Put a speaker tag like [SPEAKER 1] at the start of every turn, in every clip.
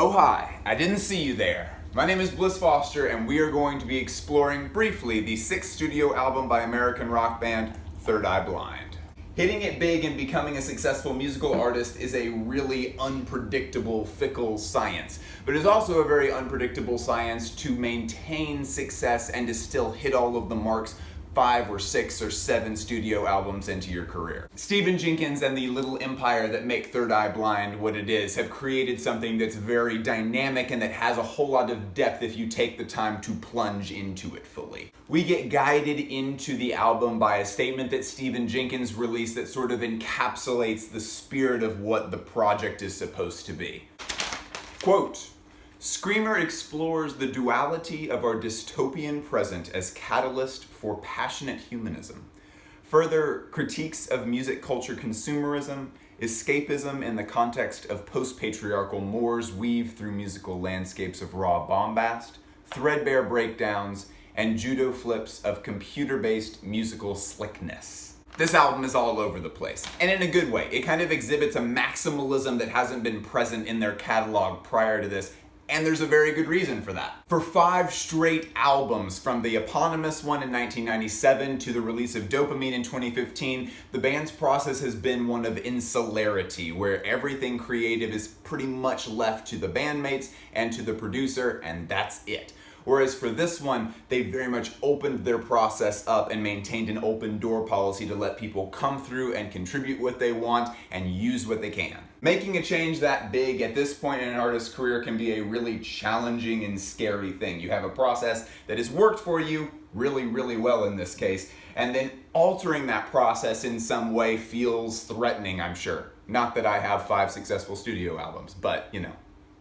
[SPEAKER 1] Oh hi, I didn't see you there. My name is Bliss Foster and we are going to be exploring briefly the 6th studio album by American rock band ThirdEyeBlind. Hitting it big and becoming a successful musical artist is a really unpredictable, fickle science, but it is also a very unpredictable science to maintain success and to still hit all of the marks 5 or 6 or 7 studio albums into your career. Stephen Jenkins and the little empire that make ThirdEyeBlind what it is have created something that's very dynamic and that has a whole lot of depth if you take the time to plunge into it fully. We get guided into the album by a statement that Stephen Jenkins released that sort of encapsulates the spirit of what the project is supposed to be. Quote, "Screamer explores the duality of our dystopian present as catalyst for passionate humanism. Further critiques of music culture consumerism, escapism in the context of post-patriarchal mores weave through musical landscapes of raw bombast, threadbare breakdowns, and judo flips of computer-based musical slickness." This album is all over the place, and in a good way. It kind of exhibits a maximalism that hasn't been present in their catalog prior to this, and there's a very good reason for that. For 5 straight albums, from the eponymous one in 1997 to the release of Dopamine in 2015, the band's process has been one of insularity, where everything creative is pretty much left to the bandmates and to the producer, and that's it. Whereas for this one, they very much opened their process up and maintained an open door policy to let people come through and contribute what they want and use what they can. Making a change that big at this point in an artist's career can be a really challenging and scary thing. You have a process that has worked for you really, really well in this case, and then altering that process in some way feels threatening, I'm sure. Not that I have 5 successful studio albums, but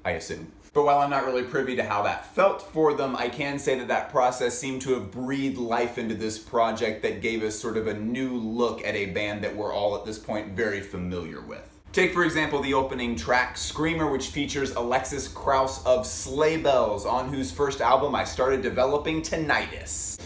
[SPEAKER 1] I assume. But while I'm not really privy to how that felt for them, I can say that that process seemed to have breathed life into this project that gave us sort of a new look at a band that we're all at this point very familiar with. Take, for example, the opening track, Screamer, which features Alexis Krauss of Sleigh Bells, on whose first album I started developing tinnitus.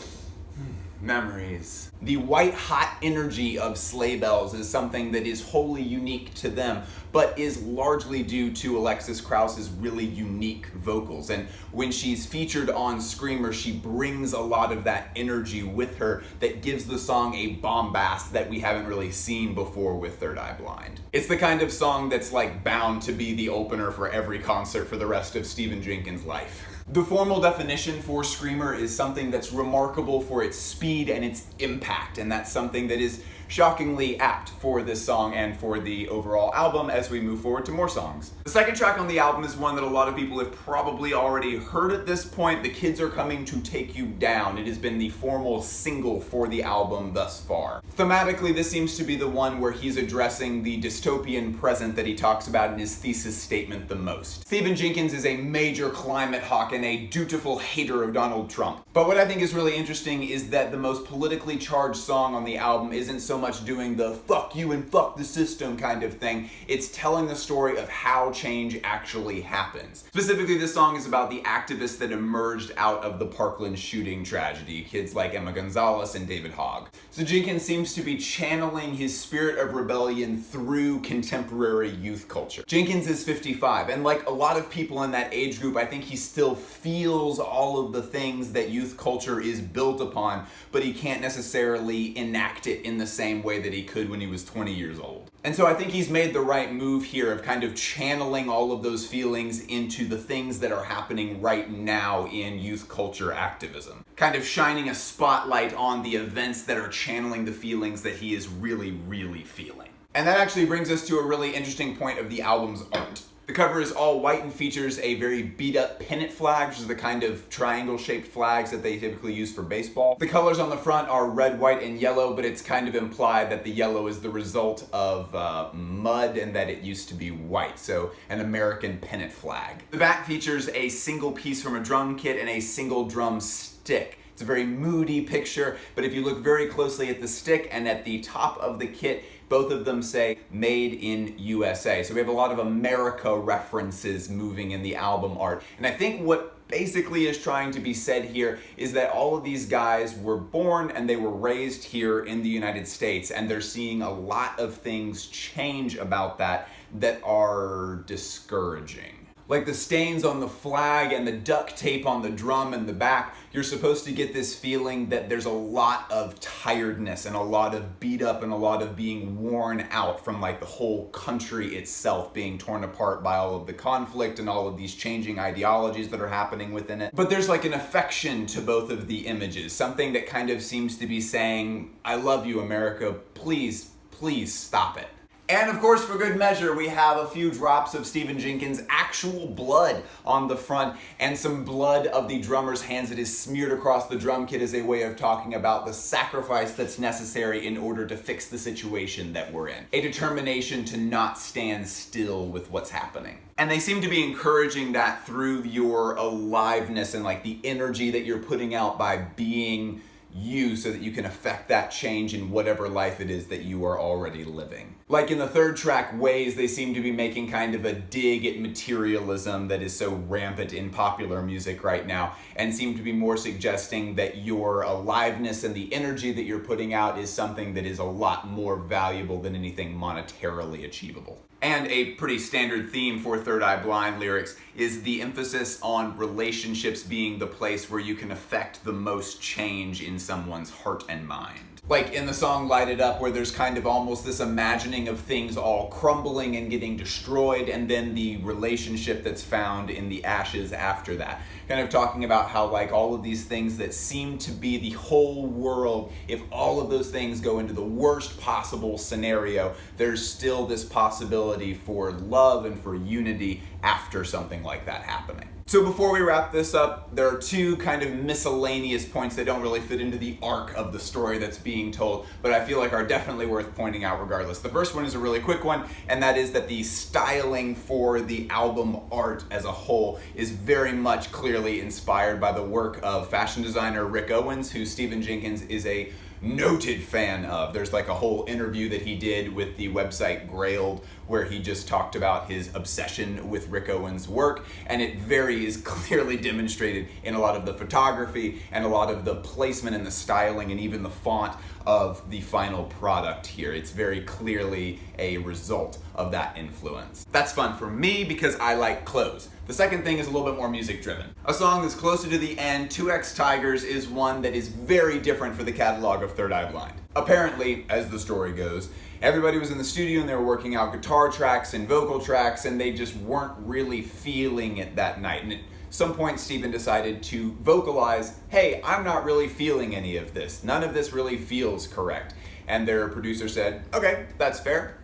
[SPEAKER 1] Memories. The white-hot energy of Sleigh Bells is something that is wholly unique to them, but is largely due to Alexis Krauss's really unique vocals. And when she's featured on Screamer, she brings a lot of that energy with her that gives the song a bombast that we haven't really seen before with ThirdEyeBlind. It's the kind of song that's like bound to be the opener for every concert for the rest of Stephen Jenkins' life. The formal definition for Screamer is something that's remarkable for its speed and its impact, and that's something that is shockingly apt for this song and for the overall album as we move forward to more songs. The second track on the album is one that a lot of people have probably already heard at this point. The Kids Are Coming to Take You Down. It has been the formal single for the album thus far. Thematically, this seems to be the one where he's addressing the dystopian present that he talks about in his thesis statement the most. Stephen Jenkins is a major climate hawk and a dutiful hater of Donald Trump. But what I think is really interesting is that the most politically charged song on the album isn't so much doing the fuck you and fuck the system kind of thing. It's telling the story of how change actually happens. Specifically, this song is about the activists that emerged out of the Parkland shooting tragedy, kids like Emma Gonzalez and David Hogg. So Jenkins seems to be channeling his spirit of rebellion through contemporary youth culture. Jenkins is 55, and like a lot of people in that age group, I think he still feels all of the things that youth culture is built upon, but he can't necessarily enact it in the same way that he could when he was 20 years old. And so I think he's made the right move here of kind of channeling all of those feelings into the things that are happening right now in youth culture activism. Kind of shining a spotlight on the events that are channeling the feelings that he is really, really feeling. And that actually brings us to a really interesting point of the album's art. The cover is all white and features a very beat up pennant flag, which is the kind of triangle shaped flags that they typically use for baseball. The colors on the front are red, white, and yellow, but it's kind of implied that the yellow is the result of mud and that it used to be white, so an American pennant flag. The back features a single piece from a drum kit and a single drum stick. It's a very moody picture, but if you look very closely at the stick and at the top of the kit, both of them say Made in USA. So we have a lot of America references moving in the album art. And I think what basically is trying to be said here is that all of these guys were born and they were raised here in the United States, and they're seeing a lot of things change about that that are discouraging. Like the stains on the flag and the duct tape on the drum in the back, you're supposed to get this feeling that there's a lot of tiredness and a lot of beat up and a lot of being worn out from like the whole country itself being torn apart by all of the conflict and all of these changing ideologies that are happening within it. But there's like an affection to both of the images, something that kind of seems to be saying, I love you, America, please, please stop it. And of course, for good measure, we have a few drops of Stephen Jenkins' actual blood on the front and some blood of the drummer's hands that is smeared across the drum kit as a way of talking about the sacrifice that's necessary in order to fix the situation that we're in. A determination to not stand still with what's happening. And they seem to be encouraging that through your aliveness and like the energy that you're putting out by being you, so that you can affect that change in whatever life it is that you are already living. Like in the third track, Ways, they seem to be making kind of a dig at materialism that is so rampant in popular music right now, and seem to be more suggesting that your aliveness and the energy that you're putting out is something that is a lot more valuable than anything monetarily achievable. And a pretty standard theme for Third Eye Blind lyrics is the emphasis on relationships being the place where you can affect the most change in someone's heart and mind. Like in the song Light It Up, where there's kind of almost this imagining of things all crumbling and getting destroyed, and then the relationship that's found in the ashes after that. Kind of talking about how like all of these things that seem to be the whole world, if all of those things go into the worst possible scenario, there's still this possibility for love and for unity after something like that happening. So before we wrap this up, there are two kind of miscellaneous points that don't really fit into the arc of the story that's being told, but I feel like are definitely worth pointing out regardless. The first one is a really quick one, and that is that the styling for the album art as a whole is very much clearly inspired by the work of fashion designer Rick Owens, who Stephen Jenkins is a noted fan of. There's like a whole interview that he did with the website Grailed where he just talked about his obsession with Rick Owens' work, and it very is clearly demonstrated in a lot of the photography and a lot of the placement and the styling and even the font of the final product here. It's very clearly a result of that influence. That's fun for me because I like clothes. The second thing is a little bit more music driven. A song that's closer to the end, 2X Tigers, is one that is very different for the catalog of Third Eye Blind. Apparently, as the story goes, everybody was in the studio and they were working out guitar tracks and vocal tracks, and they just weren't really feeling it that night. And at some point, Stephen decided to vocalize, hey, I'm not really feeling any of this. None of this really feels correct. And their producer said, okay, that's fair.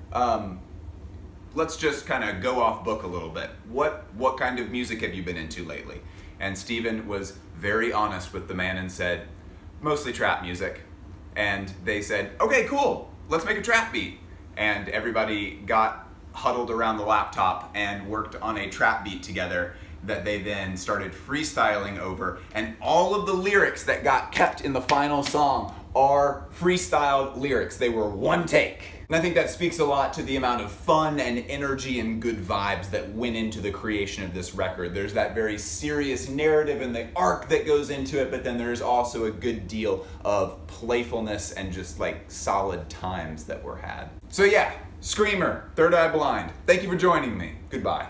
[SPEAKER 1] Let's just kind of go off book a little bit. What kind of music have you been into lately? And Stephen was very honest with the man and said, mostly trap music. And they said, okay, cool, let's make a trap beat. And everybody got huddled around the laptop and worked on a trap beat together that they then started freestyling over. And all of the lyrics that got kept in the final song are freestyled lyrics. They were one take. And I think that speaks a lot to the amount of fun and energy and good vibes that went into the creation of this record. There's that very serious narrative and the arc that goes into it, but then there's also a good deal of playfulness and just like solid times that were had. So yeah, Screamer, Third Eye Blind. Thank you for joining me. Goodbye.